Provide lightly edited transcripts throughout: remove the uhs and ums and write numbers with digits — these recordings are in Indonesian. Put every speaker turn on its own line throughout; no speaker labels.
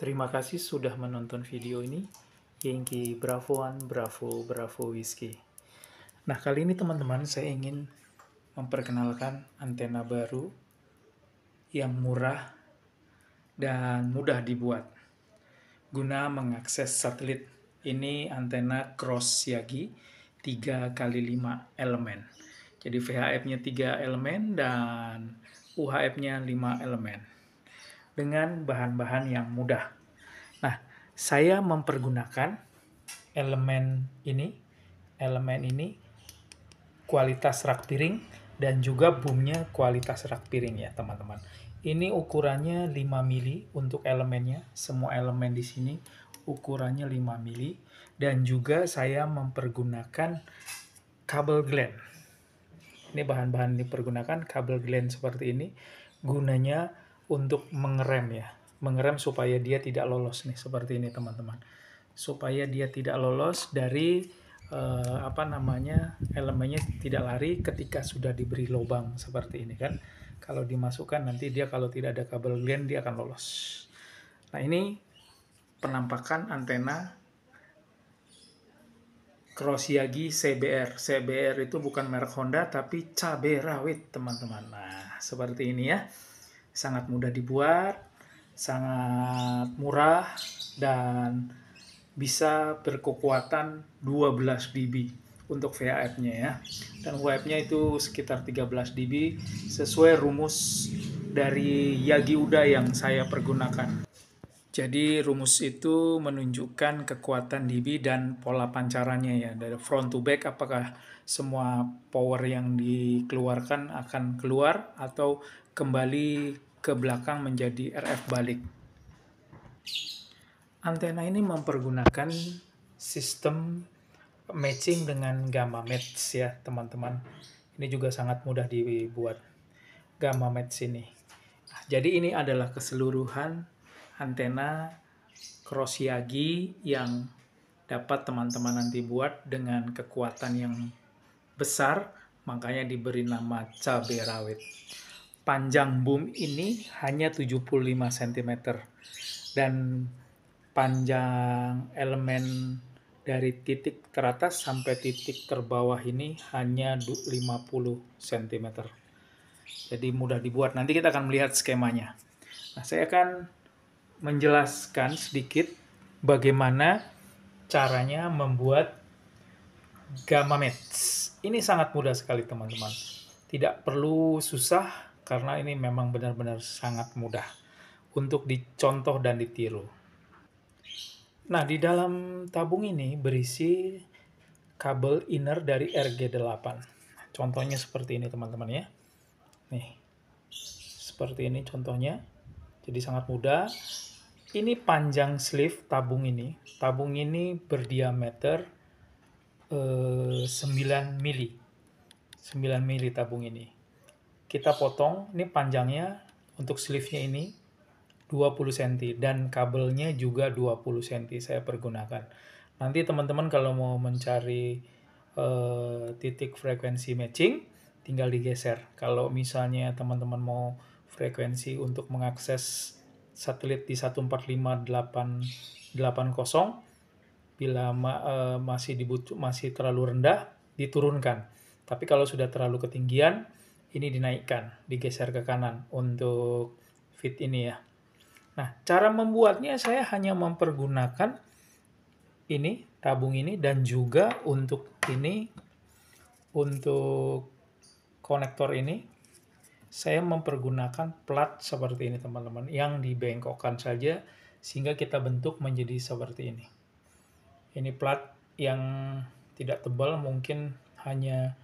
Terima kasih sudah menonton video ini. Yankee Bravo One, Bravo, Bravo Whiskey. Nah, kali ini teman-teman saya ingin memperkenalkan antena baru yang murah dan mudah dibuat guna mengakses satelit. Ini antena cross Yagi 3x5 elemen. Jadi VHF-nya 3 elemen dan UHF-nya 5 elemen. Dengan bahan-bahan yang mudah. Nah, saya mempergunakan elemen ini kualitas rak piring dan juga boomnya kualitas rak piring ya teman-teman. Ini ukurannya 5 mili untuk elemennya, semua elemen di sini ukurannya 5 mili dan juga saya mempergunakan kabel Glen. Ini bahan-bahan dipergunakan kabel Glen seperti ini gunanya untuk mengerem ya. Mengerem supaya dia tidak lolos nih seperti ini teman-teman. Supaya dia tidak lolos dari elemennya tidak lari ketika sudah diberi lubang seperti ini kan. Kalau dimasukkan nanti dia kalau tidak ada kabel Glen dia akan lolos. Nah, ini penampakan antena Cross Yagi CBR. CBR itu bukan merek Honda tapi cabai rawit teman-teman. Nah, seperti ini ya. Sangat mudah dibuat, sangat murah dan bisa berkekuatan 12 dB untuk VHF-nya ya. Dan UHF-nya itu sekitar 13 dB sesuai rumus dari Yagi Uda yang saya pergunakan. Jadi rumus itu menunjukkan kekuatan dB dan pola pancarannya ya. Dari front to back apakah semua power yang dikeluarkan akan keluar atau kembali ke belakang menjadi RF balik. Antena ini mempergunakan sistem matching dengan gamma match ya teman-teman. Ini juga sangat mudah dibuat gamma match ini. Nah, jadi ini adalah keseluruhan antena cross Yagi yang dapat teman-teman nanti buat dengan kekuatan yang besar, makanya diberi nama cabai rawit. Panjang boom ini hanya 75 cm dan panjang elemen dari titik teratas sampai titik terbawah ini hanya 50 cm. Jadi mudah dibuat. Nanti kita akan melihat skemanya. Nah, saya akan menjelaskan sedikit bagaimana caranya membuat gamma match. Ini sangat mudah sekali teman-teman. Tidak perlu susah karena ini memang benar-benar sangat mudah untuk dicontoh dan ditiru. Nah, di dalam tabung ini berisi kabel inner dari RG8. Contohnya seperti ini teman-teman ya. Nih, seperti ini contohnya. Jadi sangat mudah. Ini panjang sleeve tabung ini. Tabung ini berdiameter 9 mili. 9 mili tabung ini. Kita potong, ini panjangnya untuk sleeve-nya ini 20 cm dan kabelnya juga 20 cm saya pergunakan. Nanti teman-teman kalau mau mencari titik frekuensi matching tinggal digeser. Kalau misalnya teman-teman mau frekuensi untuk mengakses satelit di 145880 bila masih terlalu rendah diturunkan. Tapi kalau sudah terlalu ketinggian ini dinaikkan, digeser ke kanan untuk fit ini ya. Nah, cara membuatnya saya hanya mempergunakan ini, tabung ini, dan juga untuk ini, untuk konektor ini, saya mempergunakan plat seperti ini teman-teman, yang dibengkokkan saja sehingga kita bentuk menjadi seperti ini. Ini plat yang tidak tebal, mungkin hanya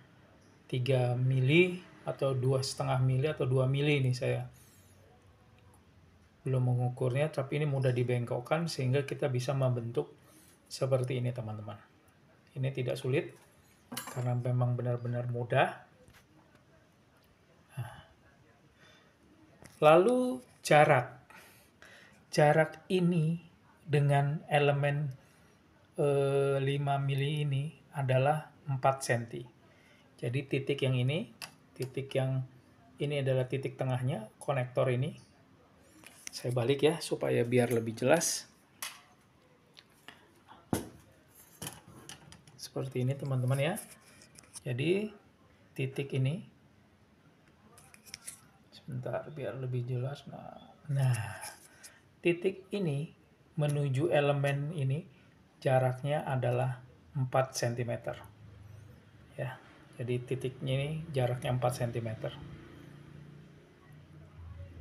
3 mili atau 2,5 mili atau 2 mili ini saya belum mengukurnya, tapi ini mudah dibengkokkan sehingga kita bisa membentuk seperti ini teman-teman. Ini tidak sulit karena memang benar-benar mudah. Nah. Lalu jarak ini dengan elemen 5 mili ini adalah 4 cm. Jadi titik yang ini adalah titik tengahnya konektor ini. Saya balik ya supaya biar lebih jelas. Seperti ini teman-teman ya. Jadi titik ini, sebentar biar lebih jelas. Nah, titik ini menuju elemen ini jaraknya adalah 4 cm. Ya. Jadi titiknya ini jaraknya 4 cm.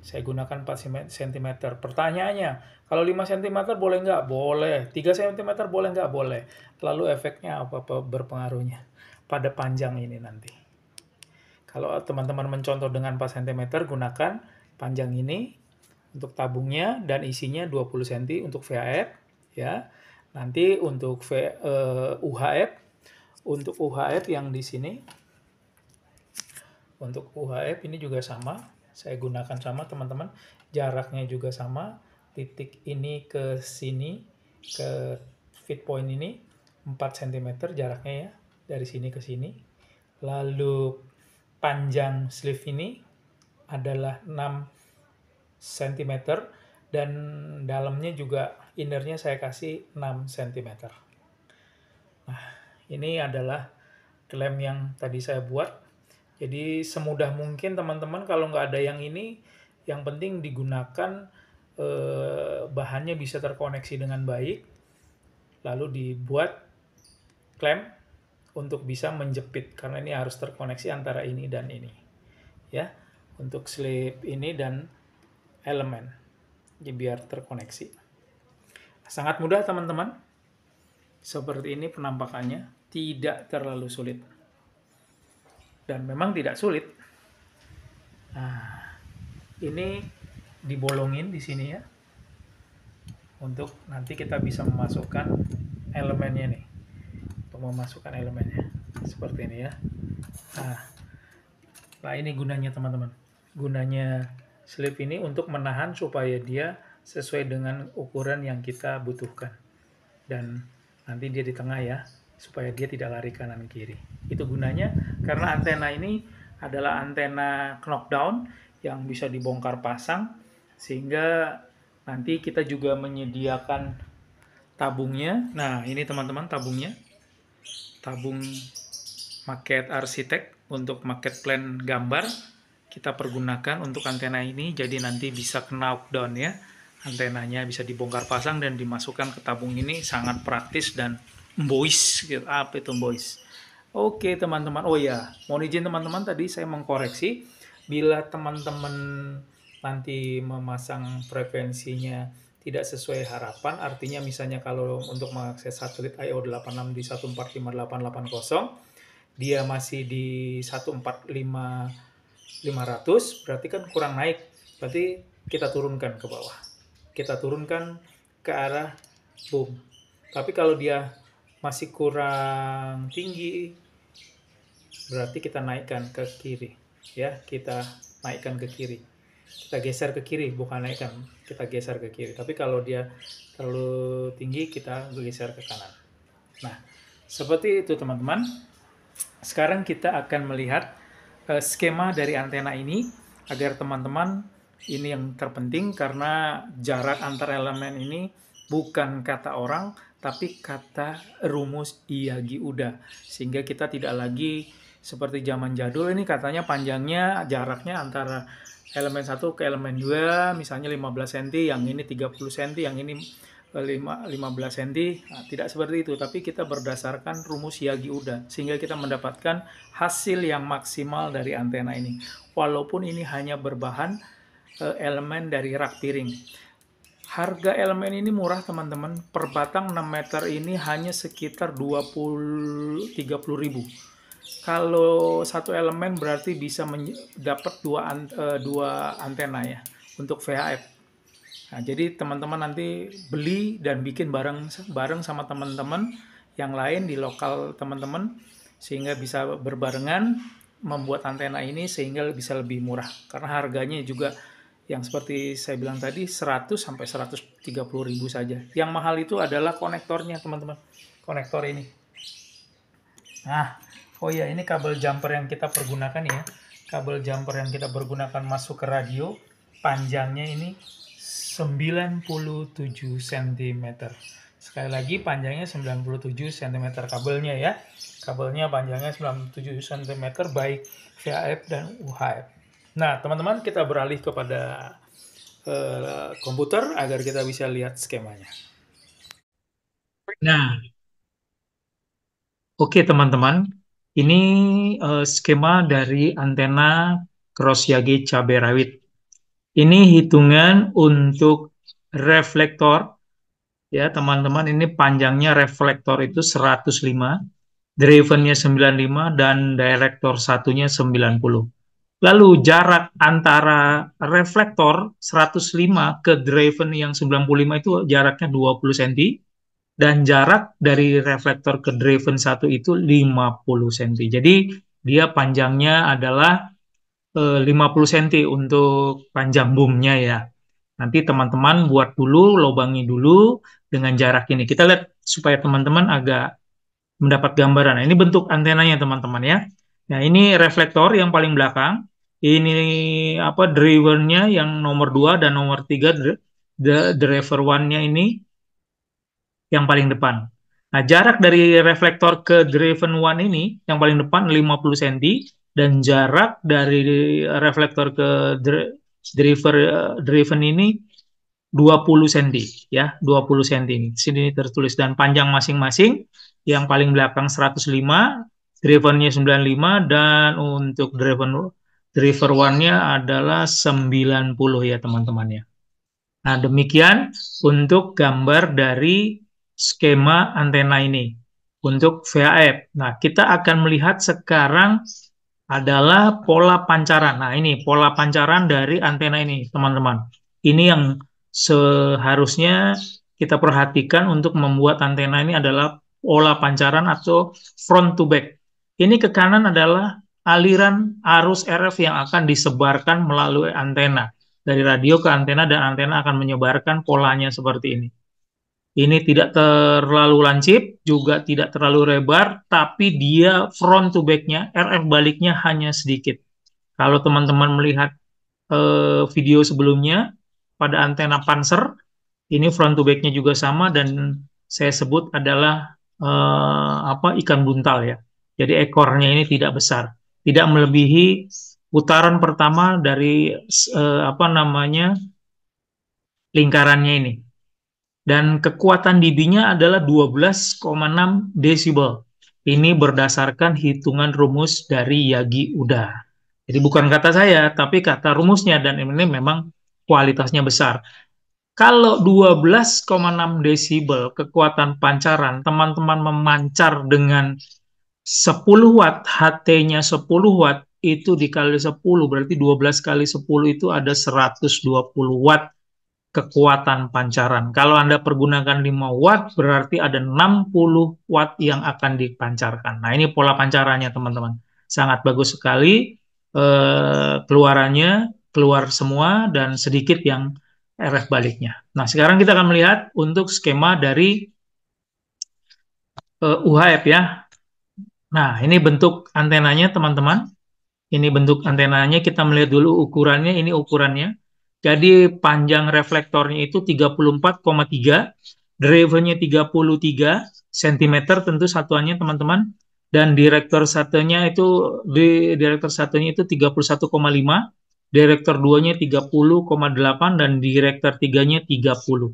Saya gunakan 4 cm. Pertanyaannya, kalau 5 cm boleh nggak? Boleh. 3 cm boleh nggak? Boleh. Lalu efeknya apa berpengaruhnya pada panjang ini nanti. Kalau teman-teman mencontoh dengan 4 cm, gunakan panjang ini untuk tabungnya dan isinya 20 cm untuk VHF. Ya. Nanti untuk UHF, yang di sini, untuk UHF ini juga sama. Saya gunakan sama teman-teman, jaraknya juga sama, titik ini ke sini, ke feed point ini 4 cm jaraknya ya, dari sini ke sini. Lalu panjang sleeve ini adalah 6 cm, dan dalamnya juga innernya saya kasih 6 cm. Nah, ini adalah klem yang tadi saya buat. Jadi semudah mungkin teman-teman, kalau nggak ada yang ini, yang penting digunakan bahannya bisa terkoneksi dengan baik, lalu dibuat klem untuk bisa menjepit, karena ini harus terkoneksi antara ini dan ini. Ya, untuk slip ini dan elemen, jadi biar terkoneksi. Sangat mudah teman-teman. Seperti ini penampakannya, tidak terlalu sulit. Dan memang tidak sulit. Nah, ini dibolongin di sini ya, untuk nanti kita bisa memasukkan elemennya nih. Untuk memasukkan elemennya seperti ini ya. Nah ini gunanya teman-teman. Gunanya slip ini untuk menahan supaya dia sesuai dengan ukuran yang kita butuhkan. Dan nanti dia di tengah ya, supaya dia tidak lari kanan kiri. Itu gunanya, karena antena ini adalah antena knockdown yang bisa dibongkar pasang, sehingga nanti kita juga menyediakan tabungnya. Nah ini teman-teman tabungnya, tabung market arsitek untuk market plan gambar kita pergunakan untuk antena ini. Jadi nanti bisa knockdown ya, antenanya bisa dibongkar pasang dan dimasukkan ke tabung ini, sangat praktis dan boys gitu. Apa itu boys? Oke teman-teman, oh ya, mohon izin teman-teman, tadi saya mengkoreksi, bila teman-teman nanti memasang frekuensinya tidak sesuai harapan, artinya misalnya kalau untuk mengakses satelit IO86 di 145.880, dia masih di 145.500, berarti kan kurang naik, berarti kita turunkan ke bawah. Kita turunkan ke arah boom. Tapi kalau dia masih kurang tinggi, berarti kita naikkan ke kiri. Ya, kita naikkan ke kiri. Kita geser ke kiri, bukan naikkan. Kita geser ke kiri. Tapi kalau dia terlalu tinggi, kita geser ke kanan. Nah, seperti itu teman-teman. Sekarang kita akan melihat skema dari antena ini, agar teman-teman, ini yang terpenting karena jarak antar elemen ini bukan kata orang, tapi kata rumus Iyagi Uda. Sehingga kita tidak lagi seperti zaman jadul, ini katanya panjangnya, jaraknya antara elemen 1 ke elemen 2, misalnya 15 cm, yang ini 30 cm, yang ini 15 cm. Nah, tidak seperti itu, tapi kita berdasarkan rumus Iyagi Uda, sehingga kita mendapatkan hasil yang maksimal dari antena ini. Walaupun ini hanya berbahan elemen dari rak piring. Harga elemen ini murah teman-teman, per batang 6 meter ini hanya sekitar 30 ribu. Kalau satu elemen berarti bisa dapat dua antena ya untuk VHF. Nah, jadi teman-teman nanti beli dan bikin bareng sama teman-teman yang lain di lokal teman-teman, sehingga bisa berbarengan membuat antena ini sehingga bisa lebih murah. Karena harganya juga yang seperti saya bilang tadi 100 sampai 130 ribu saja. Yang mahal itu adalah konektornya teman-teman. Konektor ini. Nah, oh ya, ini kabel jumper yang kita pergunakan ya. Kabel jumper yang kita pergunakan masuk ke radio, panjangnya ini 97 cm. Sekali lagi panjangnya 97 cm kabelnya ya. Kabelnya panjangnya 97 cm baik VHF dan UHF. Nah, teman-teman, kita beralih kepada komputer agar kita bisa lihat skemanya. Nah, oke teman-teman, ini skema dari antena cross yagi cabai rawit. Ini hitungan untuk reflektor, ya teman-teman. Ini panjangnya reflektor itu 105, drivennya 95, dan direktor satunya 90. Lalu jarak antara reflektor 105 ke driven yang 95 itu jaraknya 20 cm, dan jarak dari reflektor ke driven 1 itu 50 cm. Jadi dia panjangnya adalah 50 cm untuk panjang boomnya ya. Nanti teman-teman buat dulu, lobangi dulu dengan jarak ini. Kita lihat supaya teman-teman agak mendapat gambaran. Nah, ini bentuk antenanya teman-teman ya. Nah, ini reflektor yang paling belakang. Ini apa drivernya yang nomor 2 dan nomor 3, driver one-nya ini yang paling depan. Nah, jarak dari reflektor ke driven one ini yang paling depan 50 cm, dan jarak dari reflektor ke driven ini 20 cm ya, 20 cm ini. Sini tertulis, dan panjang masing-masing yang paling belakang 105, drivennya 95, dan untuk driver one-nya adalah 90 ya teman-teman ya. Nah, demikian untuk gambar dari skema antena ini untuk VHF. Nah, kita akan melihat sekarang adalah pola pancaran. Nah, ini pola pancaran dari antena ini, teman-teman. Ini yang seharusnya kita perhatikan untuk membuat antena ini adalah pola pancaran atau front to back. Ini ke kanan adalah aliran arus RF yang akan disebarkan melalui antena. Dari radio ke antena, dan antena akan menyebarkan polanya seperti ini. Ini tidak terlalu lancip, juga tidak terlalu lebar, tapi dia front to back-nya, RF baliknya hanya sedikit. Kalau teman-teman melihat video sebelumnya, pada antena Panser, ini front to back-nya juga sama, dan saya sebut adalah ikan buntal ya. Jadi ekornya ini tidak besar, tidak melebihi putaran pertama dari lingkarannya ini. Dan kekuatan dB-nya adalah 12,6 desibel. Ini berdasarkan hitungan rumus dari Yagi Uda. Jadi bukan kata saya, tapi kata rumusnya, dan ini memang kualitasnya besar. Kalau 12,6 desibel kekuatan pancaran, teman-teman memancar dengan 10 watt, HT-nya 10 watt, itu dikali 10, berarti 12 kali 10 itu ada 120 watt kekuatan pancaran. Kalau Anda pergunakan 5 watt, berarti ada 60 watt yang akan dipancarkan. Nah, ini pola pancarannya, teman-teman. Sangat bagus sekali. Keluarannya keluar semua, dan sedikit yang RF baliknya. Nah, sekarang kita akan melihat untuk skema dari UHF ya. Nah, ini bentuk antenanya, teman-teman. Ini bentuk antenanya, kita melihat dulu ukurannya. Ini ukurannya. Jadi panjang reflektornya itu 34,3, drivernya 33 cm, tentu satuannya teman-teman. Dan direktor satunya itu 31,5, direktor 2-nya 30,8, dan direktor 3-nya 30.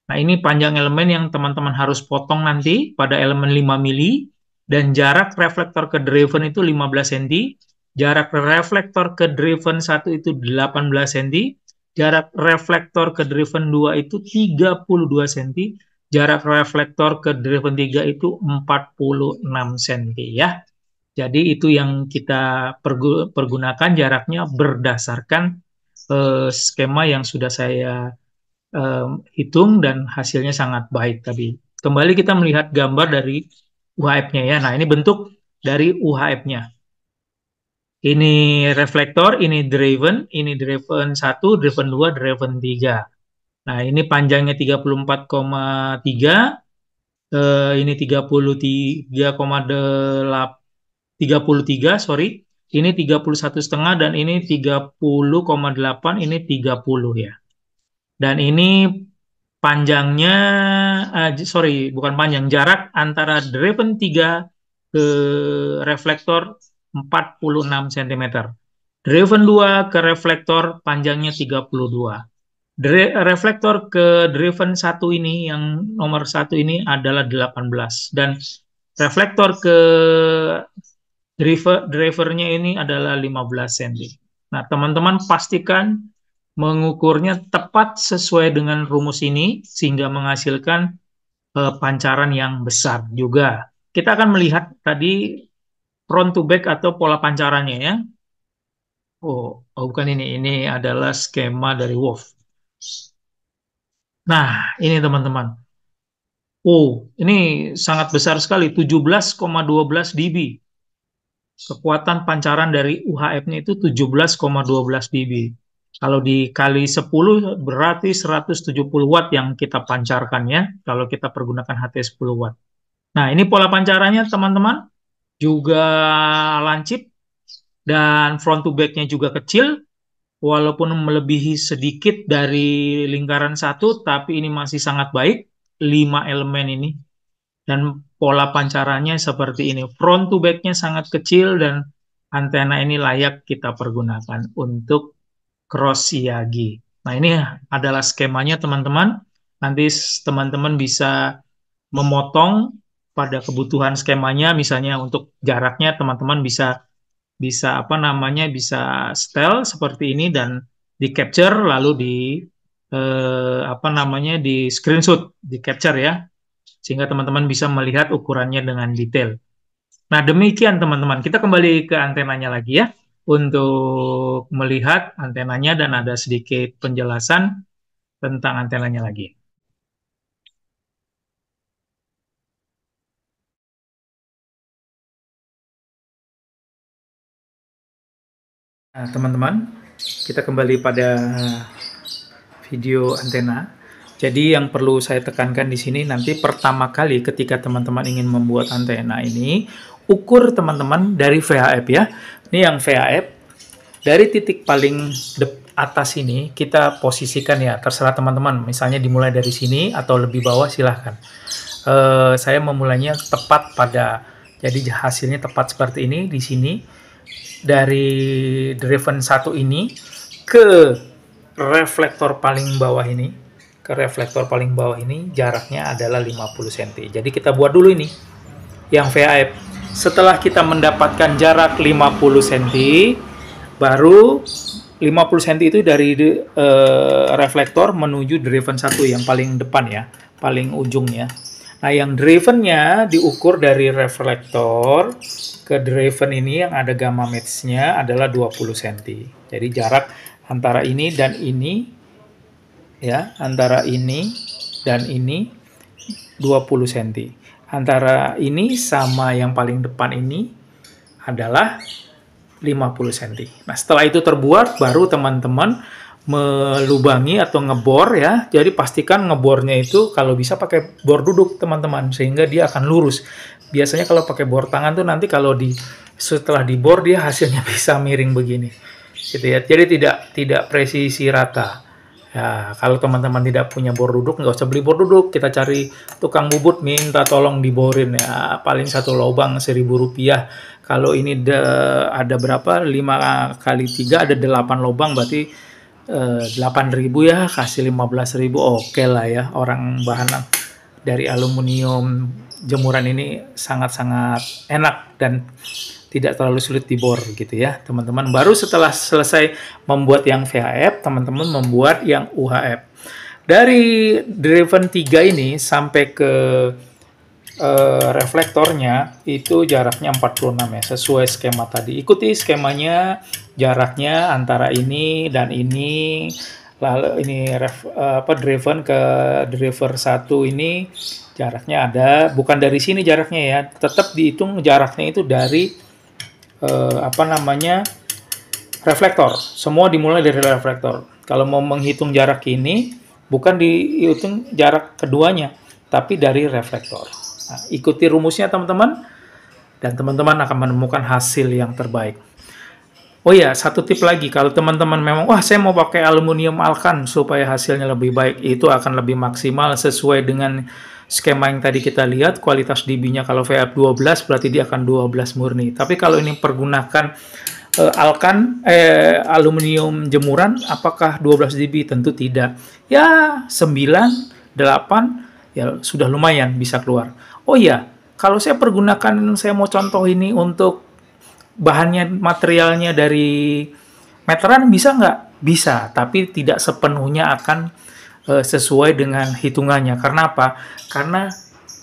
Nah, ini panjang elemen yang teman-teman harus potong nanti pada elemen 5 mili, dan jarak reflektor ke driven itu 15 cm, jarak reflektor ke driven 1 itu 18 cm, jarak reflektor ke driven 2 itu 32 cm, jarak reflektor ke driven 3 itu 46 cm ya. Jadi itu yang kita pergunakan jaraknya berdasarkan skema yang sudah saya hitung, dan hasilnya sangat baik tadi. Kembali kita melihat gambar dari UHF-nya ya. Nah, ini bentuk dari UHF-nya. Ini reflektor, ini driven 1, driven 2, driven 3. Nah, ini panjangnya 34,3, ini 33, sorry. Ini 31,5, dan ini 30,8, ini 30 ya. Dan ini panjangnya, sorry, bukan panjang, jarak antara driven 3 ke reflektor 46 cm. Driven 2 ke reflektor panjangnya 32. Reflektor ke driven 1 ini, yang nomor 1 ini adalah 18. Dan reflektor ke drivernya ini adalah 15 cm. Nah, teman-teman pastikan mengukurnya tepat sesuai dengan rumus ini sehingga menghasilkan pancaran yang besar juga. Kita akan melihat tadi front to back atau pola pancarannya ya. Oh, bukan ini. Ini adalah skema dari Wolf. Nah, ini teman-teman. Oh, ini sangat besar sekali, 17,12 dB. Kekuatan pancaran dari UHF-nya itu 17,12 dB. Kalau dikali 10 berarti 170 watt yang kita pancarkan ya, kalau kita pergunakan HT 10 watt. Nah, ini pola pancarannya teman-teman, juga lancip, dan front to back-nya juga kecil, walaupun melebihi sedikit dari lingkaran 1, tapi ini masih sangat baik, 5 elemen ini. Dan pola pancarannya seperti ini. Front to back-nya sangat kecil dan antena ini layak kita pergunakan untuk cross Yagi. Nah, ini adalah skemanya teman-teman. Nanti teman-teman bisa memotong pada kebutuhan skemanya, misalnya untuk jaraknya teman-teman bisa bisa apa namanya bisa setel seperti ini dan di capture lalu di apa namanya di screenshot, di capture ya, sehingga teman-teman bisa melihat ukurannya dengan detail. Nah, demikian teman-teman. Kita kembali ke antenanya lagi ya, untuk melihat antenanya dan ada sedikit penjelasan tentang antenanya lagi. Nah, teman-teman, kita kembali pada video antena. Jadi yang perlu saya tekankan di sini, nanti pertama kali ketika teman-teman ingin membuat antena ini, ukur teman-teman dari VHF ya. Ini yang VHF, dari titik paling atas ini kita posisikan ya, terserah teman-teman. Misalnya dimulai dari sini atau lebih bawah silahkan. Saya memulainya tepat pada, jadi hasilnya tepat seperti ini di sini. Dari driven 1 ini ke reflektor paling bawah ini, jaraknya adalah 50 cm. Jadi kita buat dulu ini yang VHF. Setelah kita mendapatkan jarak 50 cm, baru 50 cm itu dari reflektor menuju driven 1 yang paling depan ya, paling ujungnya. Nah, yang drivennya diukur dari reflektor ke driven ini yang ada gamma match-nya adalah 20 cm. Jadi jarak antara ini dan ini ya, antara ini dan ini 20 cm. Antara ini sama yang paling depan ini adalah 50 cm. Nah, setelah itu terbuat, baru teman-teman melubangi atau ngebor ya. Jadi pastikan ngebornya itu kalau bisa pakai bor duduk teman-teman, sehingga dia akan lurus. Biasanya kalau pakai bor tangan tuh nanti kalau setelah dibor dia hasilnya bisa miring begini. Gitu ya. Jadi tidak presisi rata. Ya, kalau teman-teman tidak punya bor duduk, nggak usah beli bor duduk. Kita cari tukang bubut, minta tolong diborin ya. Paling satu lubang Rp1.000. Kalau ini ada berapa? 5 kali 3 ada 8 lubang, berarti 8.000 ya, kasih 15.000, oke lah ya. Orang bahan dari aluminium jemuran ini sangat-sangat enak dan tidak terlalu sulit dibor gitu ya teman-teman. Baru setelah selesai membuat yang VHF, teman-teman membuat yang UHF. Dari driven 3 ini sampai ke reflektornya itu jaraknya 46 ya, sesuai skema tadi. Ikuti skemanya, jaraknya antara ini dan ini, lalu ini driven ke driver 1 ini jaraknya ada, bukan dari sini jaraknya ya, tetap dihitung jaraknya itu dari reflektor. Semua dimulai dari reflektor. Kalau mau menghitung jarak ini, bukan dihitung jarak keduanya, tapi dari reflektor. Nah, ikuti rumusnya teman-teman, dan teman-teman akan menemukan hasil yang terbaik. Oh ya, satu tip lagi, kalau teman-teman memang, wah saya mau pakai aluminium alkan supaya hasilnya lebih baik, itu akan lebih maksimal sesuai dengan skema yang tadi kita lihat, kualitas dB-nya kalau VF 12 berarti dia akan 12 murni. Tapi kalau ini pergunakan aluminium jemuran, apakah 12 dB? Tentu tidak. Ya, 9, 8, ya sudah lumayan bisa keluar. Oh iya, kalau saya mau contoh ini untuk bahannya, materialnya dari meteran, bisa nggak? Bisa, tapi tidak sepenuhnya akan sesuai dengan hitungannya. Karena apa? Karena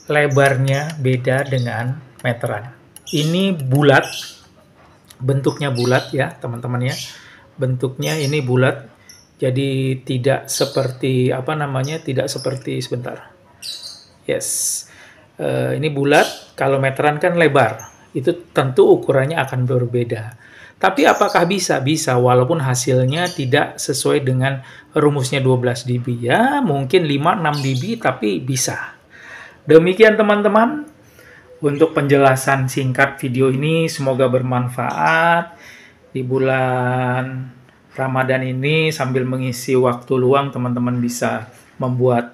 lebarnya beda dengan meteran. Ini bulat, bentuknya bulat ya teman-teman ya. Bentuknya ini bulat, jadi tidak seperti apa namanya, tidak seperti sebentar. Yes, ini bulat. Kalau meteran kan lebar. Itu tentu ukurannya akan berbeda. Tapi apakah bisa? Bisa, walaupun hasilnya tidak sesuai dengan rumusnya 12 dB. Ya, mungkin 5-6 dB, tapi bisa. Demikian teman-teman, untuk penjelasan singkat video ini, semoga bermanfaat. Di bulan Ramadan ini, sambil mengisi waktu luang, teman-teman bisa membuat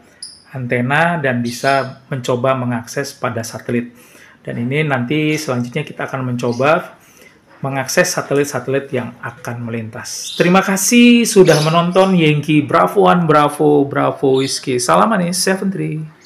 antena dan bisa mencoba mengakses pada satelit. Dan ini nanti selanjutnya kita akan mencoba mengakses satelit-satelit yang akan melintas. Terima kasih sudah menonton. Yankee Bravo 1, Bravo, Bravo Whiskey. Salam manis, 73.